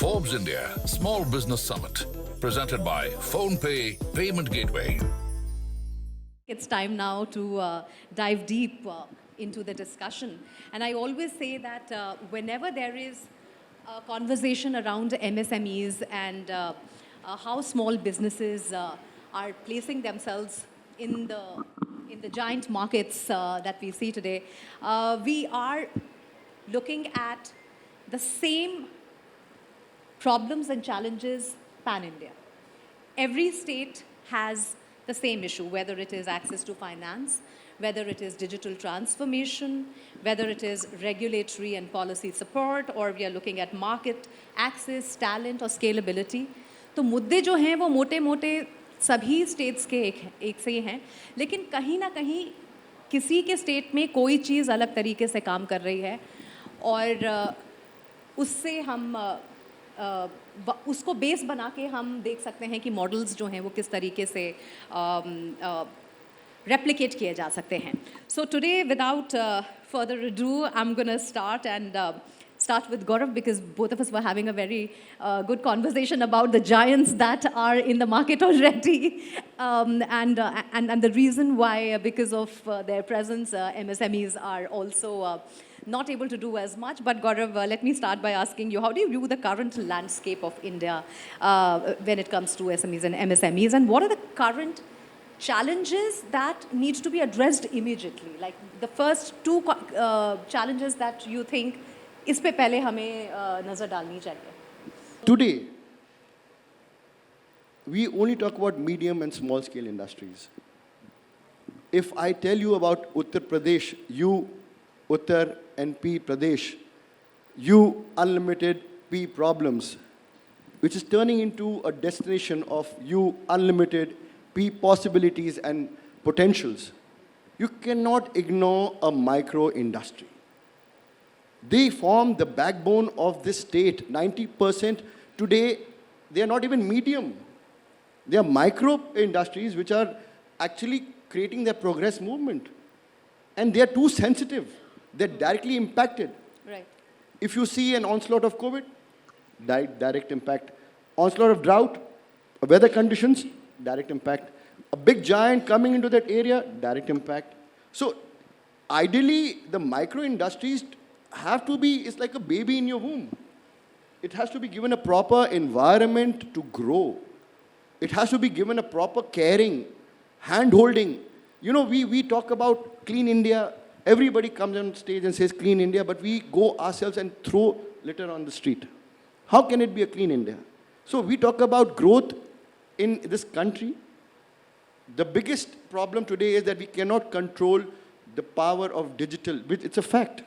Forbes India Small Business Summit, presented by PhonePe Payment Gateway. It's time now to dive deep into the discussion. And I always say that whenever there is a conversation around MSMEs and how small businesses are placing themselves in the giant markets that we see today, we are looking at the same problems and challenges pan-India. Every state has the same issue, whether it is access to finance, whether it is digital transformation, whether it is regulatory and policy support, or we are looking at market access, talent or scalability. तो मुद्दे जो हैं वो मोटे-मोटे सभी states के एक से ही हैं, लेकिन कहीं ना कहीं किसी के स्टेट में कोई चीज़ अलग तरीके से काम कर रही है और उससे हम उसको बेस बना के हम देख सकते हैं कि मॉडल्स जो हैं वो किस तरीके से रेप्लिकेट किए जा सकते हैं. So today, without further ado, I'm going to start with Gaurav, because both of us were having a very good conversation about the giants that are in the market already, and the reason why, because of their presence, MSMEs are also not able to do as much. But Gaurav, let me start by asking you, how do you view the current landscape of India when it comes to SMEs and MSMEs, and what are the current challenges that need to be addressed immediately? Like the first two challenges that you think इस पे पहले हमें नजर डालनी चाहिए. Today, we only talk about medium and small scale industries. If I tell you about Uttar Pradesh, you Uttar and P Pradesh, you unlimited P problems, which is turning into a destination of you unlimited P possibilities and potentials, you cannot ignore a micro industry. They form the backbone of this state. 90% today, they are not even medium. They are micro industries which are actually creating their progress movement. And they are too sensitive. They're directly impacted. Right. If you see an onslaught of COVID, direct impact. Onslaught of drought, weather conditions, direct impact. A big giant coming into that area, direct impact. So ideally, the micro industries have to be, it's like a baby in your womb. It has to be given a proper environment to grow. It has to be given a proper caring, hand-holding. You know, we talk about clean India. Everybody comes on stage and says clean India, but we go ourselves and throw litter on the street. How can it be a clean India? So we talk about growth in this country. The biggest problem today is that we cannot control the power of digital. It's a fact.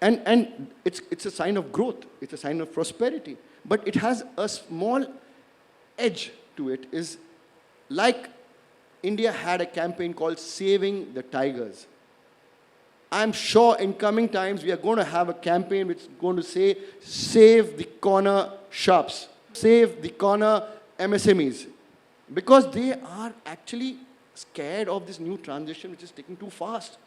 And it's a sign of growth. It's a sign of prosperity. But it has a small edge to it. Is like India had a campaign called Saving the Tigers. I'm sure in coming times we are going to have a campaign which is going to say, save the corner shops, save the corner MSMEs. Because they are actually scared of this new transition which is taking too fast.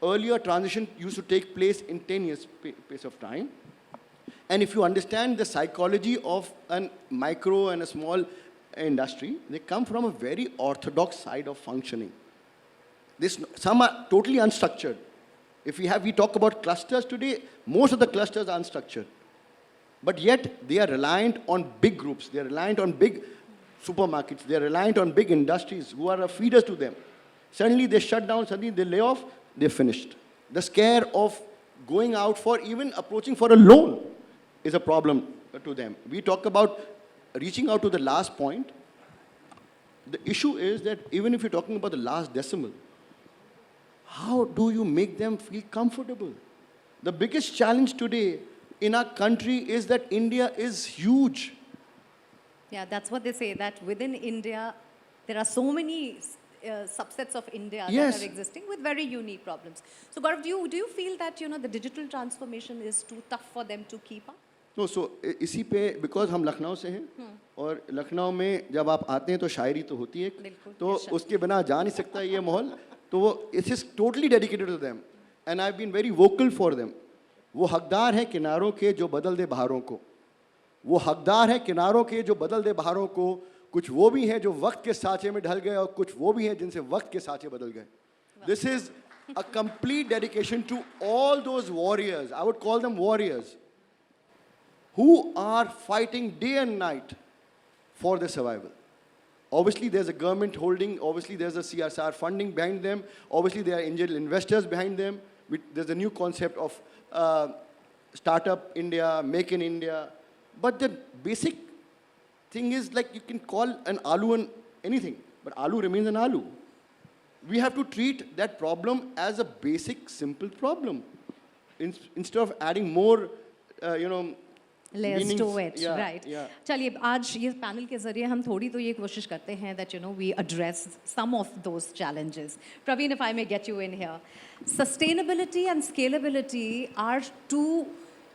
Earlier, transition used to take place in 10 years pace of time. And if you understand the psychology of a micro and a small industry, they come from a very orthodox side of functioning. Some are totally unstructured. If we talk about clusters today, most of the clusters are unstructured. But yet, they are reliant on big groups. They are reliant on big supermarkets. They are reliant on big industries who are feeders to them. Suddenly, they shut down. Suddenly, they lay off. They're finished. The scare of going out for even approaching for a loan is a problem to them. We talk about reaching out to the last point. The issue is that even if you're talking about the last decimal, how do you make them feel comfortable? The biggest challenge today in our country is that India is huge. Yeah, that's what they say, that within India, there are so many subsets of India that are existing with very unique problems. So Gaurav, do you feel that the digital transformation is too tough for them to keep up? No, so इसी पे because हम लखनऊ से हैं और लखनऊ में जब आप आते हैं तो शायरी तो होती है, तो उसके बिना जा नहीं सकता ये माहौल, तो वो it is totally dedicated to them and I've been very vocal for them. वो हकदार हैं किनारों के जो बदल दे बहारों को. वो हकदार हैं किनारों के जो बदल दे बहारों को, कुछ वो भी हैं जो वक्त के साँचे में ढल गए और कुछ वो भी हैं जिनसे वक्त के साँचे बदल गए. This is a complete dedication to all those warriors, I would call them warriors, who are fighting day and night for their survival. Obviously, there's a government holding, obviously, there's a CSR funding behind them, obviously, there are angel investors behind them. There's a new concept of Startup India, Make in India. But the basic thing is like you can call an aloo an anything, but aloo remains an aloo. We have to treat that problem as a basic, simple problem. Instead of adding more, layers meanings. to it, Yeah, right? yeah. चलिए आज ये panel के जरिए हम थोड़ी तो ये कोशिश करते हैं that we address some of those challenges. Praveen, if I may get you in here, sustainability and scalability are two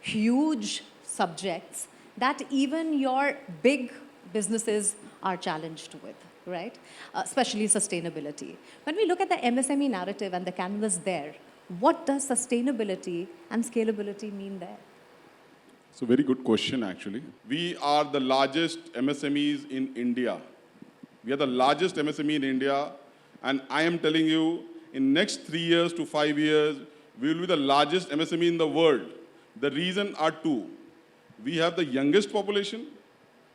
huge subjects that even your big businesses are challenged with, right? Especially sustainability. When we look at the MSME narrative and the canvas there, what does sustainability and scalability mean there? It's a very good question, actually. We are the largest MSMEs in India. We are the largest MSME in India, and I am telling you, in next 3 years to 5 years, we will be the largest MSME in the world. The reason are two. We have the youngest population,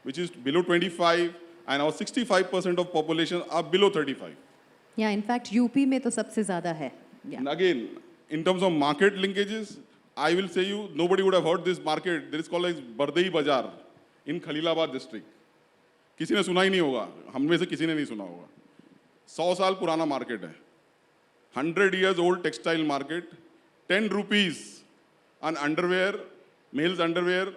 which is below 25, and our 65% of population are below 35. Yeah, in fact, UP में तो सबसे ज़्यादा है. Yeah. And again, in terms of market linkages, I will say you, nobody would have heard this market. There is called as Bardei Bazaar in Khalilabad district. किसी ने सुना ही नहीं होगा, हम में से किसी ने नहीं सुना होगा. 100 साल पुराना market है. 100 years old textile market. 10 rupees on underwear, males underwear,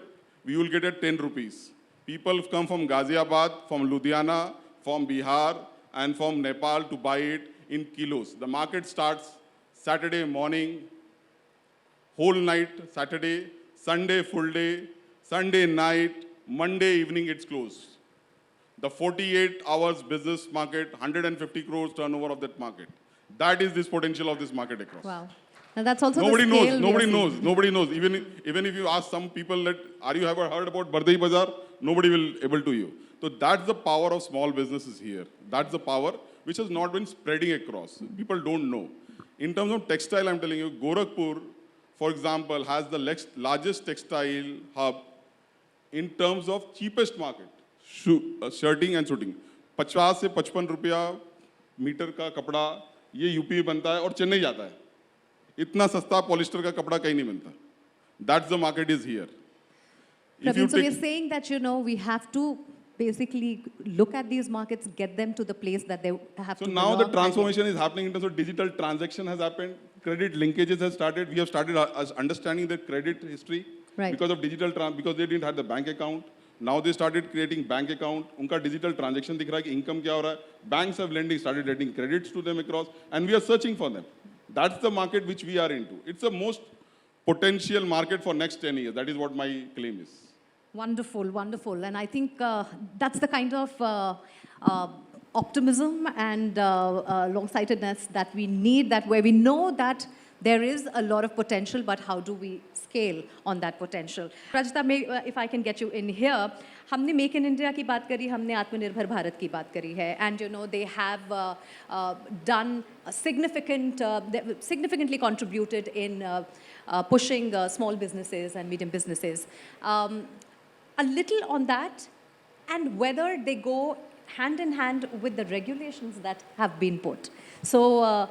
we will get at 10 rupees. People come from Ghaziabad, from Ludhiana, from Bihar, and from Nepal to buy it in kilos. The market starts Saturday morning, whole night, Saturday, Sunday full day, Sunday night, Monday evening it's closed. The 48 hours business market, 150 crores turnover of that market. That is this potential of this market across. Wow. Now that's also Nobody the scale knows. Nobody knows. Even if you ask some people that, are you ever heard about Bardei Bazaar? Nobody will able to you. So that's the power of small businesses here. That's the power which has not been spreading across. People don't know. In terms of textile, I'm telling you, Gorakhpur, for example, has the largest textile hub in terms of cheapest market. Shirting and suiting. 50 से 55 रुपया metre का कपड़ा ये UP में बनता है और चेन्नई जाता है. इतना सस्ता पॉलिस्टर का कपड़ा कहीं नहीं बनता. That's the market is here. Praveen, so we're saying that, we have to basically look at these markets, get them to the place that they have to So now the belong. transformation is happening in terms of digital transaction has happened, credit linkages has started. We have started us understanding the credit history Right. because of because they didn't have the bank account. Now they started creating bank account. उनका digital transaction दिख रहा है कि income क्या हो रहा है. Banks have started lending credits to them across, and we are searching for them. That's the market which we are into. It's the most potential market for next 10 years. That is what my claim is. Wonderful, wonderful. And I think that's the kind of optimism and long-sightedness that we need, that where we know that there is a lot of potential, but how do we scale on that potential? Rajita, if I can get you in here, हमने Make in India की बात करी, हमने आत्मनिर्भर भारत की बात करी है, and they have done a significantly contributed in pushing small businesses and medium businesses. A little on that, and whether they go hand in hand with the regulations that have been put. So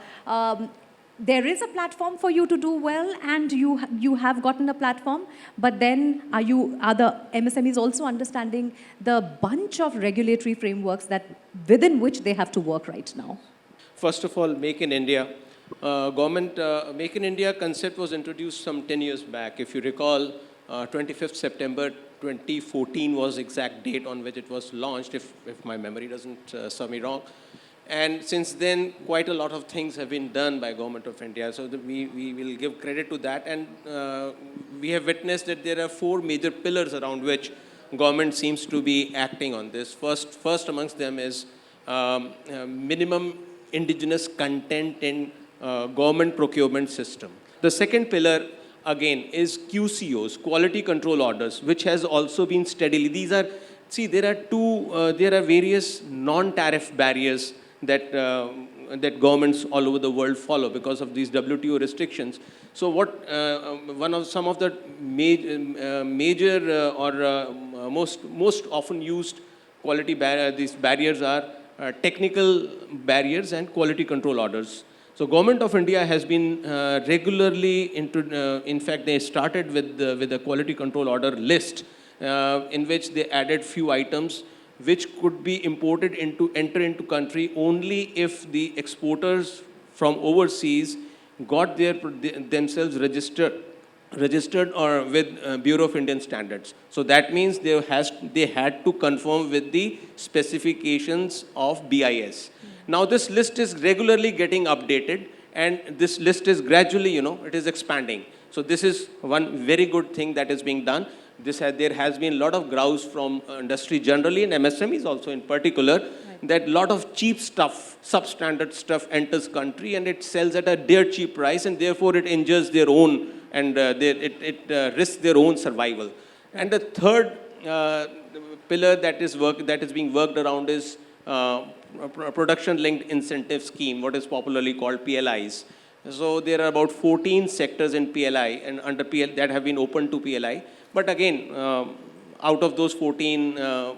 there is a platform for you to do well, and you have gotten a platform, but then are the MSMEs also understanding the bunch of regulatory frameworks within which they have to work right now? First of all, Make in India. Government Make in India concept was introduced some 10 years back. If you recall, 25th September 2014 was exact date on which it was launched, if my memory doesn't serve me wrong. And since then, quite a lot of things have been done by Government of India. So we will give credit to that. And we have witnessed that there are 4 major pillars around which government seems to be acting on this. First amongst them is minimum indigenous content in government procurement system. The second pillar again, is QCOs, quality control orders, which has also been steadily. These are, see, there are various non-tariff barriers that that governments all over the world follow because of these WTO restrictions. So what some of the major most often used these barriers are technical barriers and quality control orders. So Government of India has been regularly in fact they started with the quality control order list in which they added few items which could be enter into country only if the exporters from overseas got themselves registered or with Bureau of Indian Standards. So that means they had to conform with the specifications of BIS. Now this list is regularly getting updated, and this list is gradually, it is expanding. So this is one very good thing that is being done. There has been a lot of grouse from industry generally and MSMEs also in particular, that a lot of cheap stuff, substandard stuff enters country and it sells at a dirt cheap price, and therefore it injures their own and it risks their own survival. And the third pillar that is being worked around is production-linked incentive scheme, what is popularly called PLIs. So there are about 14 sectors in PLI and under PL that have been open to PLI. But again, out of those 14,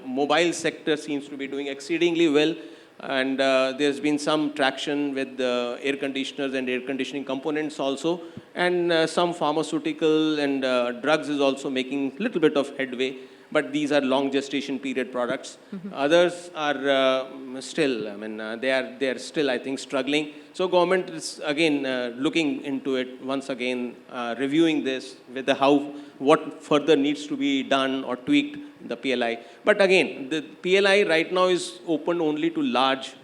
mobile sector seems to be doing exceedingly well. And there's been some traction with air conditioners and air conditioning components also. And some pharmaceutical and drugs is also making a little bit of headway. But these are long gestation period products. Others are still, they are still, I think, struggling. So government is again looking into it once again, reviewing this with what further needs to be done or tweaked the PLI. But again, the PLI right now is open only to large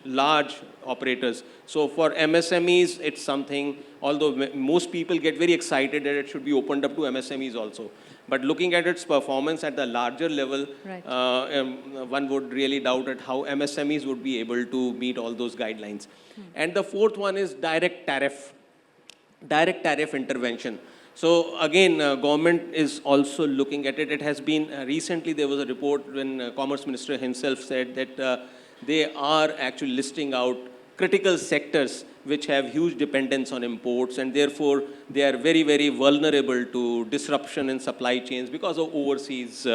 operators. So for MSMEs, it's something, although most people get very excited that it should be opened up to MSMEs also. But looking at its performance at the larger level, one would really doubt at how MSMEs would be able to meet all those guidelines. And the fourth one is direct tariff intervention. So again, government is also looking at it. It has been, recently there was a report when Commerce Minister himself said that they are actually listing out critical sectors which have huge dependence on imports, and therefore they are very, very vulnerable to disruption in supply chains because of overseas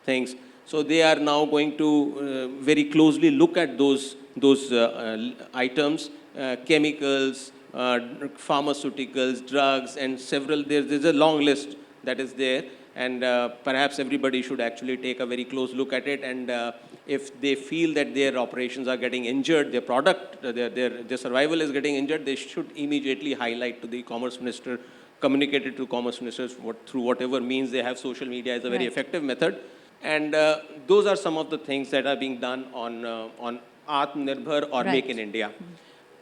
things. So they are now going to very closely look at those items, chemicals, pharmaceuticals, drugs, and several. There's a long list that is there, and perhaps everybody should actually take a very close look at it. And if they feel that their operations are getting injured, their product, their survival is getting injured, they should immediately highlight to the Commerce Minister, communicate it to Commerce Ministers through whatever means they have. Social media is a very effective method. And those are some of the things that are being done on Atmanirbhar or Make in India.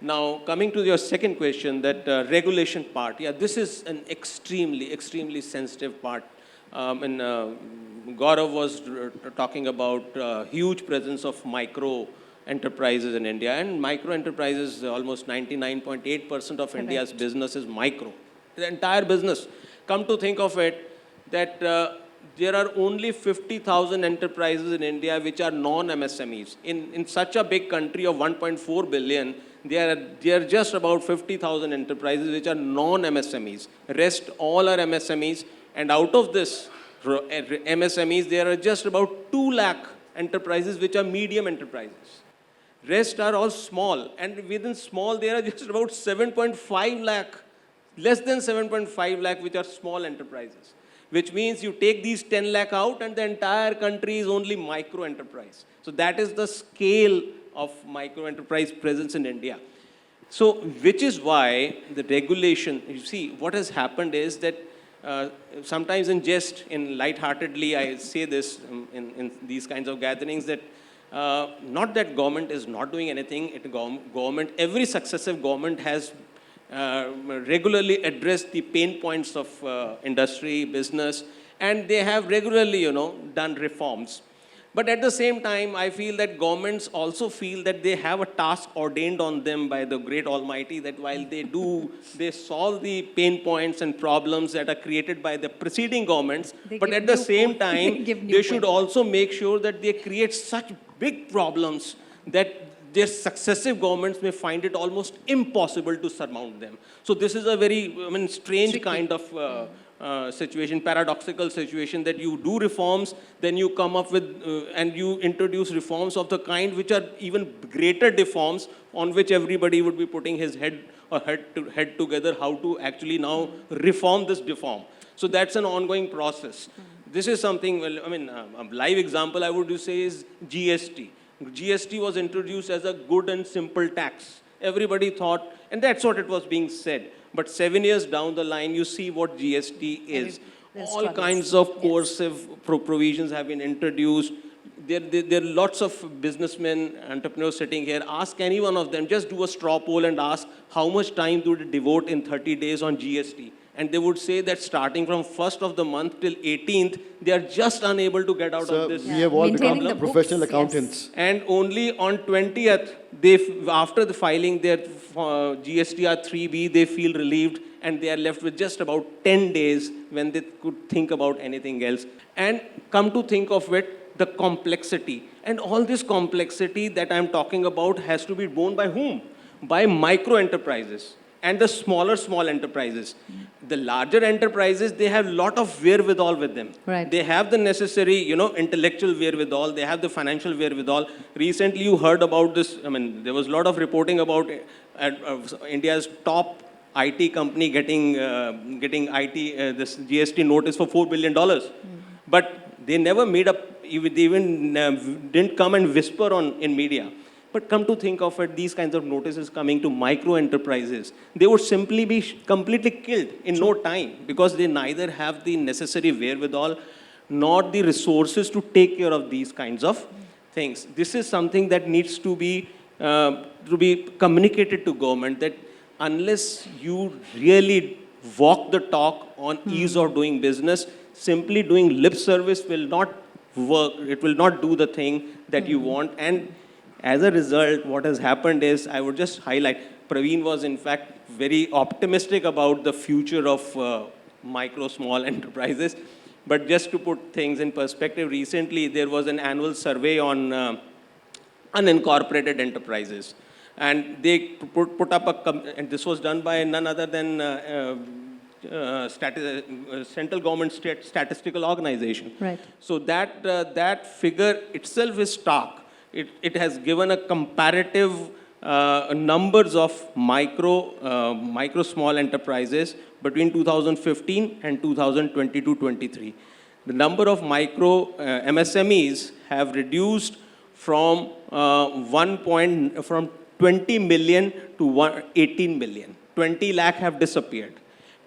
Now, coming to your second question, that regulation part, this is an extremely sensitive part. Gaurav was talking about huge presence of micro enterprises in India, and micro enterprises, almost 99.8% of India's business is micro. The entire business. Come to think of it, that there are only 50,000 enterprises in India which are non-MSMEs. In such a big country of 1.4 billion, there are just about 50,000 enterprises which are non-MSMEs. Rest all are MSMEs, and out of this MSMEs, there are just about 2 lakh enterprises which are medium enterprises. Rest are all small, and within small there are just about 7.5 lakh, less than 7.5 lakh which are small enterprises. Which means you take these 10 lakh out and the entire country is only micro enterprise. So that is the scale of micro enterprise presence in India. So which is why the regulation, you see, what has happened is that sometimes in jest, in lightheartedly, I say this in these kinds of gatherings, that not that government is not doing anything. Government, every successive government has regularly addressed the pain points of industry, business, and they have regularly, done reforms. But at the same time, I feel that governments also feel that they have a task ordained on them by the great Almighty, that while they solve the pain points and problems that are created by the preceding governments, They but give at the new same point- time, give new they should point. also make sure that they create such big problems that their successive governments may find it almost impossible to surmount them. So this is a very, strange Tricky. kind of situation, paradoxical situation, that you do reforms, then you come up with, and you introduce reforms of the kind which are even greater deforms, on which everybody would be putting his head together, how to actually now reform this deform. So that's an ongoing process. This is something, well, a live example I would say is GST. GST was introduced as a good and simple tax. Everybody thought, and that's what it was being said. But 7 years down the line, you see what GST is. There's All struggles. kinds of Yes. coercive provisions have been introduced. There are lots of businessmen, entrepreneurs sitting here. Ask any one of them, just do a straw poll and ask how much time do they devote in 30 days on GST. And they would say that starting from 1st of the month till 18th, they are just unable to get out Sir, of this. we have all Maintaining become the books, professional yes. accountants. And only on 20th, after the filing their GSTR 3B, they feel relieved, and they are left with just about 10 days when they could think about anything else. And come to think of it, the complexity. And all this complexity that I'm talking about has to be borne by whom? By micro enterprises and the small enterprises. The larger enterprises, they have a lot of wherewithal with them. Right. They have the necessary, intellectual wherewithal. They have the financial wherewithal. Recently, you heard about this. There was a lot of reporting about India's top IT company getting this GST notice for $4 billion. But they never made up. They even didn't come and whisper in media. But come to think of it, these kinds of notices coming to micro enterprises, they would simply be completely killed in no time, because they neither have the necessary wherewithal nor the resources to take care of these kinds of things. This is something that needs to be communicated to government, that unless you really walk the talk on ease of doing business, simply doing lip service will not work. It will not do the thing that you want. And as a result, what has happened is, I would just highlight, Praveen was in fact very optimistic about the future of micro, small enterprises. But just to put things in perspective, recently there was an annual survey on unincorporated enterprises. And they put up and this was done by none other than central government statistical organization. Right. So that figure itself is stark. It has given a comparative numbers of micro small enterprises between 2015 and 2022-23. The number of micro MSMEs have reduced from 20 million to 18 million. 20 lakh have disappeared.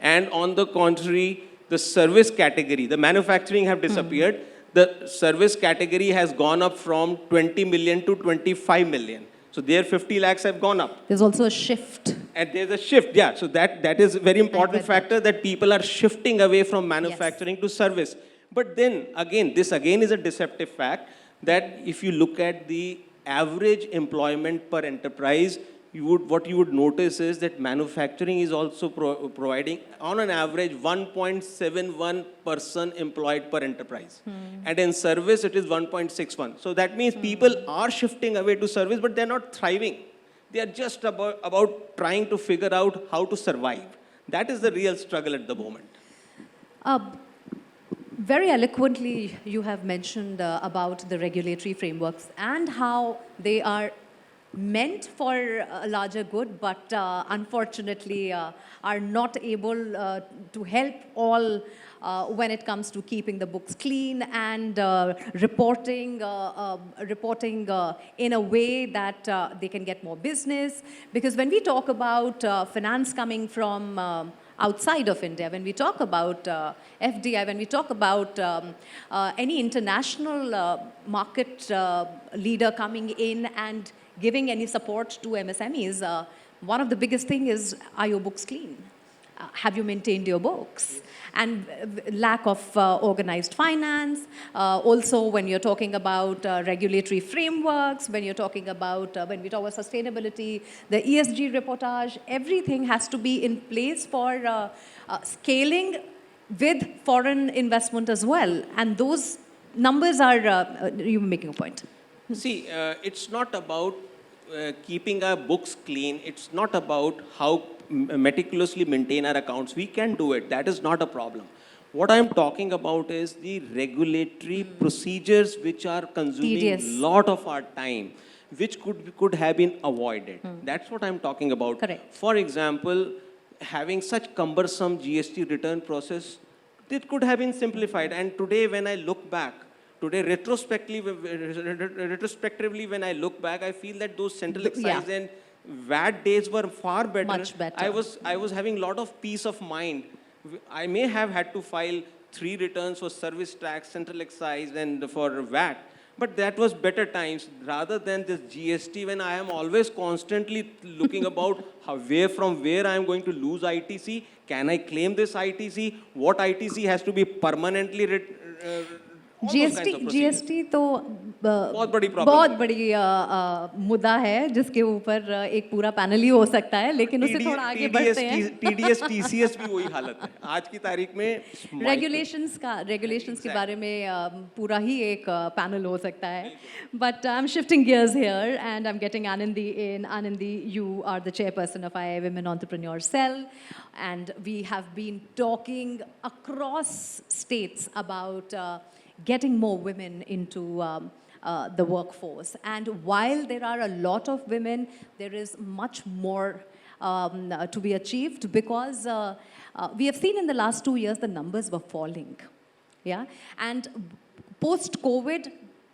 And on the contrary, the service category, the manufacturing have disappeared. The service category has gone up from 20 million to 25 million. So their 50 lakhs have gone up. There's also a shift. And there's a shift, yeah. So that is a very important read factor, that people are shifting away from manufacturing to service. But then again, this again is a deceptive fact, that if you look at the average employment per enterprise, what you would notice is that manufacturing is also providing, on an average, 1.71 person employed per enterprise. And in service, it is 1.61. So that means people are shifting away to service, but they're not thriving. They are just about trying to figure out how to survive. That is the real struggle at the moment. Very eloquently, you have mentioned about the regulatory frameworks and how they are meant for a larger good, but unfortunately are not able to help all when it comes to keeping the books clean and reporting in a way that they can get more business. Because when we talk about finance coming from outside of India, when we talk about FDI, when we talk about any international market leader coming in and giving any support to MSMEs, one of the biggest thing is, are your books clean? have you maintained your books? And lack of organized finance. Also, when you're talking about regulatory frameworks, when you're talking about, when we talk about sustainability, the ESG reportage, everything has to be in place for scaling with foreign investment as well. And those numbers are, you were making a point. See, it's not about keeping our books clean. It's not about how meticulously maintain our accounts. We can do it. That is not a problem. What I'm talking about is the regulatory procedures which are consuming Tedious. a lot of our time, which could have been avoided. That's what I'm talking about. Correct. For example, having such cumbersome GST return process, it could have been simplified. And today, when I look back, retrospectively, when I look back, I feel that those central excise and VAT days were far better. Much better. I was having a lot of peace of mind. I may have had to file 3 returns for service tax, central excise, and for VAT. But that was better times rather than this GST, when I am always constantly looking about from where I am going to lose ITC. Can I claim this ITC? What ITC has to be permanently GST तो बहुत बड़ी problem बहुत बड़ी मुद्दा है जिसके ऊपर एक पूरा पैनल ही हो सकता है, लेकिन उससे थोड़ा आगे बढ़ते हैं. TDS, TCS भी वही हालत है आज की तारीख में. रेगुलेशंस के बारे में पूरा ही एक पैनल हो सकता है. But I'm shifting gears here and I'm getting Anandi in. Anandi, you are the chairperson of IA Women Entrepreneur Cell, and we have been talking across states about getting more women into the workforce. And while there are a lot of women, there is much more to be achieved, because we have seen in the last 2 years the numbers were falling. Yeah? And post-COVID,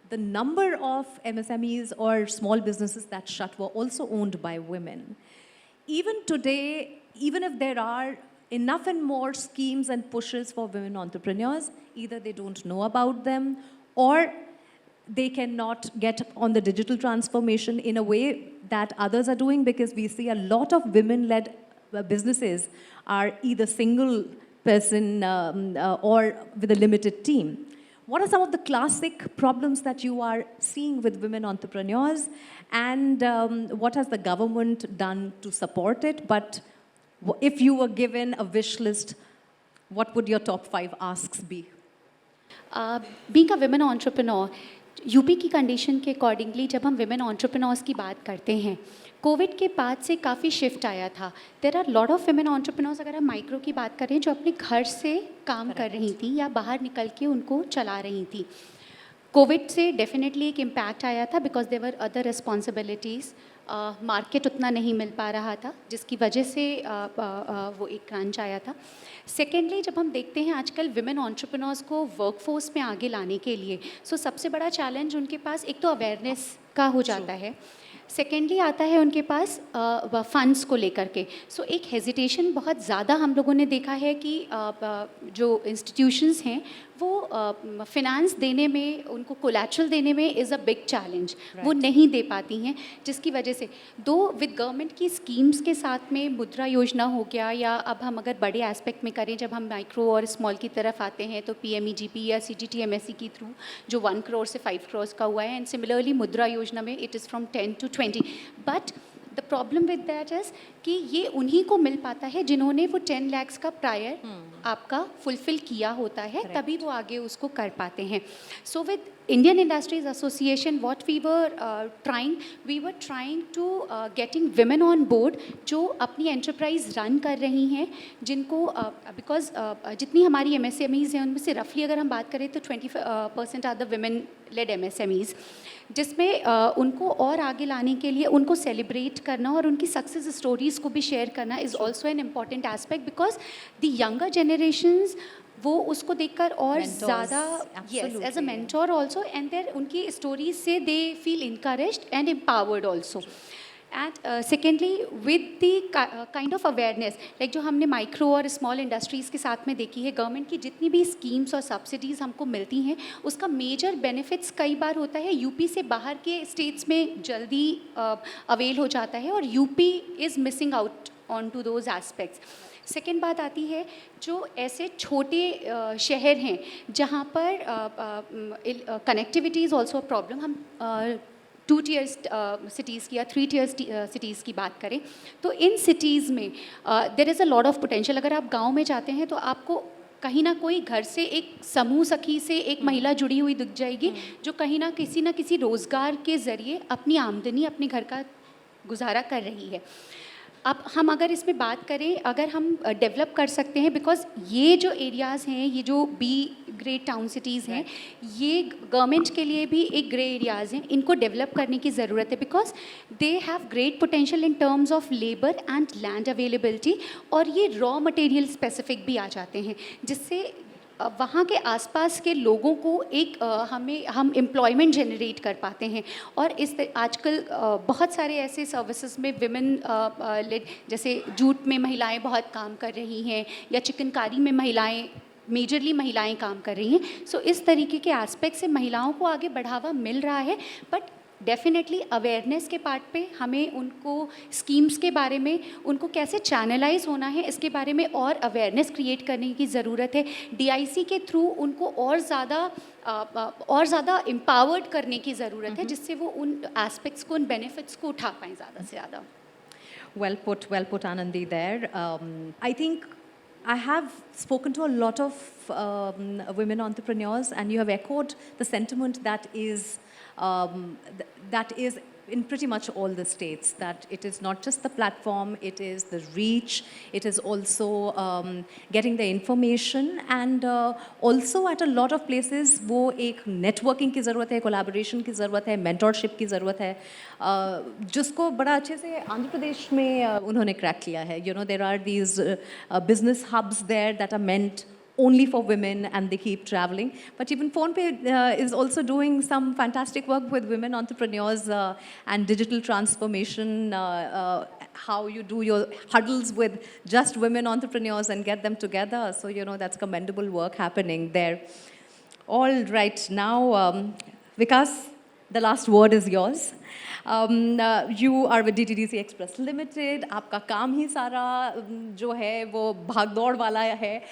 the number of MSMEs or small businesses that shut were also owned by women. Even today, even if there are enough and more schemes and pushes for women entrepreneurs, either they don't know about them or they cannot get on the digital transformation in a way that others are doing, because we see a lot of women-led businesses are either single person or with a limited team. What are some of the classic problems that you are seeing with women entrepreneurs, and what has the government done to support it? But if you were given a wish list, what would your top 5 asks be? Being a women entrepreneur, UP की condition के accordingly जब हम women entrepreneurs की बात करते हैं, Covid के बाद से काफ़ी शिफ्ट आया था. There are lot of women entrepreneurs, अगर हम माइक्रो की बात करें, जो अपने घर से काम कर रही थी या बाहर निकल के उनको चला रही थी. कोविड से डेफिनेटली एक इम्पैक्ट आया था, because their other responsibilities. Market उतना नहीं मिल पा रहा था, जिसकी वजह से वो एक क्रंच आया था. सेकेंडली, जब हम देखते हैं आजकल विमेन एंटरप्रेन्योर्स को वर्कफोर्स में आगे लाने के लिए, सबसे बड़ा चैलेंज उनके पास एक तो अवेयरनेस का हो जाता है. सेकेंडली आता है उनके पास फंड्स को लेकर के. एक हेजिटेशन बहुत ज़्यादा हम लोगों ने देखा है कि जो इंस्टीट्यूशंस हैं वो फिनेंस देने में, उनको कोलैटरल देने में इज़ अ बिग चैलेंज. वो नहीं दे पाती हैं, जिसकी वजह से दो विद गवर्नमेंट की स्कीम्स के साथ में मुद्रा योजना हो गया, या अब हम अगर बड़े एस्पेक्ट में करें, जब हम माइक्रो और स्मॉल की तरफ आते हैं तो PMEGP या CGT MSE की थ्रू जो 1 करोड़ से 5 करोड़ का हुआ है. एंड सिमिलरली मुद्रा योजना में it is from 10 to 20. But the problem with that is कि ये उन्हीं को मिल पाता है जिन्होंने वो 10 lakhs का प्रायर आपका फुलफिल किया होता है, तभी वो आगे उसको कर पाते हैं. So with Indian Industries Association, what we were trying to getting women on board जो अपनी enterprise run कर रही हैं, जिनको because जितनी हमारी MSMEs हैं उनमें से roughly अगर हम बात करें तो 20% are the women led MSMEs, जिसमें उनको और आगे लाने के लिए उनको सेलिब्रेट करना और उनकी सक्सेस स्टोरीज़ को भी शेयर करना is also an important aspect, because the younger generations वो उसको देखकर और ज़्यादा yes as a mentor also, and there उनकी स्टोरीज से they feel encouraged and empowered also. And secondly with the kind of awareness, like जो हमने micro और स्मॉल इंडस्ट्रीज़ के साथ में देखी है, गवर्नमेंट की जितनी भी स्कीम्स और सब्सिडीज़ हमको मिलती हैं उसका मेजर बेनिफिट्स कई बार होता है यूपी से बाहर के स्टेट्स में जल्दी अवेल हो जाता है, और UP is missing out on to those aspects. Second बात आती है जो ऐसे छोटे शहर हैं जहाँ पर connectivity is also a problem. हम 2 tier cities की या 3 tier cities की बात करें तो इन cities में there is a lot of potential. अगर आप गांव में जाते हैं तो आपको कहीं ना कोई घर से एक समूह सखी से एक महिला जुड़ी हुई दिख जाएगी जो कहीं ना किसी रोज़गार के ज़रिए अपनी आमदनी अपने घर का गुजारा कर रही है. अब हम अगर इसमें बात करें, अगर हम डेवलप कर सकते हैं, बिकॉज ये जो एरियाज़ हैं, ये जो बी ग्रेड टाउन सिटीज़ हैं, ये गवर्नमेंट के लिए भी एक ग्रे एरियाज़ हैं. इनको डेवलप करने की ज़रूरत है because they have great potential in terms of labour and land availability. और ये रॉ मटेरियल स्पेसिफिक भी आ जाते हैं जिससे वहाँ के आसपास के लोगों को एक हम एम्प्लॉयमेंट जनरेट कर पाते हैं. और आजकल बहुत सारे ऐसे सर्विसेज में विमेन लेड, जैसे जूट में महिलाएं बहुत काम कर रही हैं या चिकनकारी में मेजरली महिलाएं काम कर रही हैं. सो इस तरीके के एस्पेक्ट से महिलाओं को आगे बढ़ावा मिल रहा है. बट डेफिनेटली अवेयरनेस के पार्ट पे हमें उनको स्कीम्स के बारे में, उनको कैसे चैनलाइज होना है इसके बारे में और अवेयरनेस क्रिएट करने की ज़रूरत है. DIC के थ्रू उनको और ज़्यादा एम्पावर्ड करने की ज़रूरत है जिससे वो उन एस्पेक्ट्स को, उन बेनिफिट्स को उठा पाएँ ज़्यादा से ज़्यादा. Well put, Anandi, there. I think I have spoken to a lot of women entrepreneurs, and you have echoed the sentiment that is in pretty much all the states, that it is not just the platform, it is the reach, it is also getting the information, and also at a lot of places वो एक networking की ज़रूरत है, collaboration की ज़रूरत है, mentorship की ज़रूरत है, जिसको बड़ा अच्छे से आंध्र प्रदेश में उन्होंने crack किया है. You know, there are these business hubs there that are meant only for women, and they keep traveling. But even PhonePe is also doing some fantastic work with women entrepreneurs and digital transformation, how you do your huddles with just women entrepreneurs and get them together. So, you know, that's commendable work happening there. All right, now, Vikas, the last word is yours. You are with DTDC Express Limited. आपका काम ही सारा जो है वो भागदौड़ वाला है.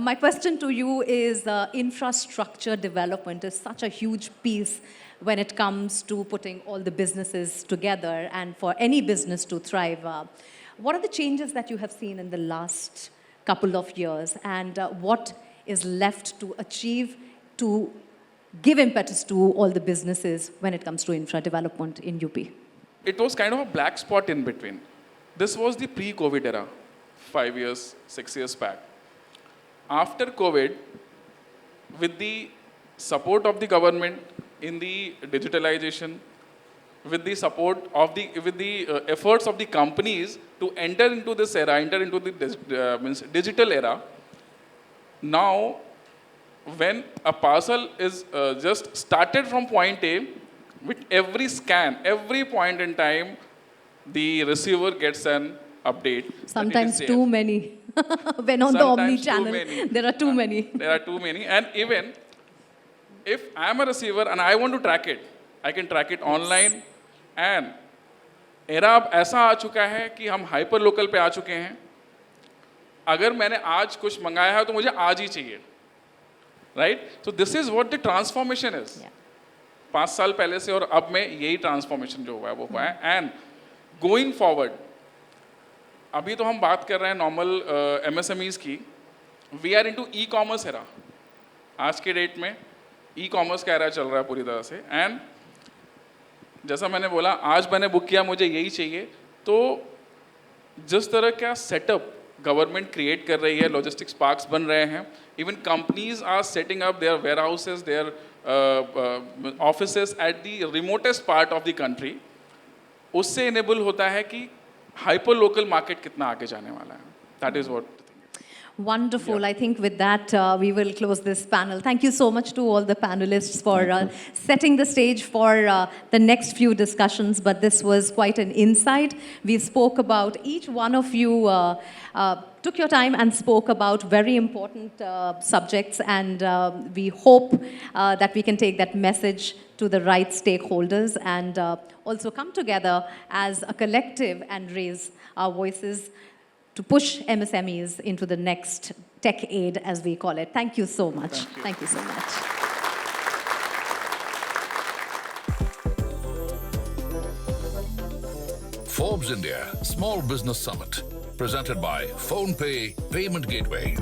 My question to you is infrastructure development is such a huge piece when it comes to putting all the businesses together and for any business to thrive. What are the changes that you have seen in the last couple of years, and what is left to achieve to give impetus to all the businesses when it comes to infra development in UP? It was kind of a black spot in between. This was the pre-COVID era, 5 years, 6 years back. After COVID, with the support of the government in the digitalization, with the support of with the efforts of the companies to enter into this era, enter into the digital era, now when a parcel is just started from point A, with every scan, every point in time, the receiver gets an update. Sometimes too many. When on the Omni channel, there are too many. There are too many. And even if I am a receiver and I want to track it, I can track it online. And era अब ऐसा आ चुका है कि हम hyper local पे आ चुके हैं. अगर मैंने आज कुछ मंगाया है तो मुझे आज ही चाहिए. Right? So this is what the transformation is. 5 साल पहले से और अब में यही ट्रांसफॉर्मेशन जो हुआ है वो हुआ है. एंड गोइंग फॉरवर्ड, अभी तो हम बात कर रहे हैं नॉर्मल MSMEs की. We are into e-commerce era. आज के डेट में ई-कॉमर्स का एरा चल रहा है पूरी तरह से. एंड जैसा मैंने बोला, आज मैंने बुक किया, मुझे यही चाहिए. तो जिस तरह का सेटअप गवर्नमेंट क्रिएट कर रही है, लॉजिस्टिक्स पार्क्स बन रहे हैं, even companies are setting up their warehouses, their offices at the remotest part of the country. उससे इनेबल होता है कि हाइपर लोकल मार्केट कितना आगे जाने वाला है. That is what. Wonderful. I think with that, we will close this panel. Thank you so much to all the panelists for setting the stage for the next few discussions. But this was quite an insight. We spoke about, each one of you took your time and spoke about very important subjects. And we hope that we can take that message to the right stakeholders and also come together as a collective and raise our voices to push MSMEs into the next decade, as we call it. Thank you so much. Thank you so much. Forbes India Small Business Summit, presented by PhonePe Payment Gateway.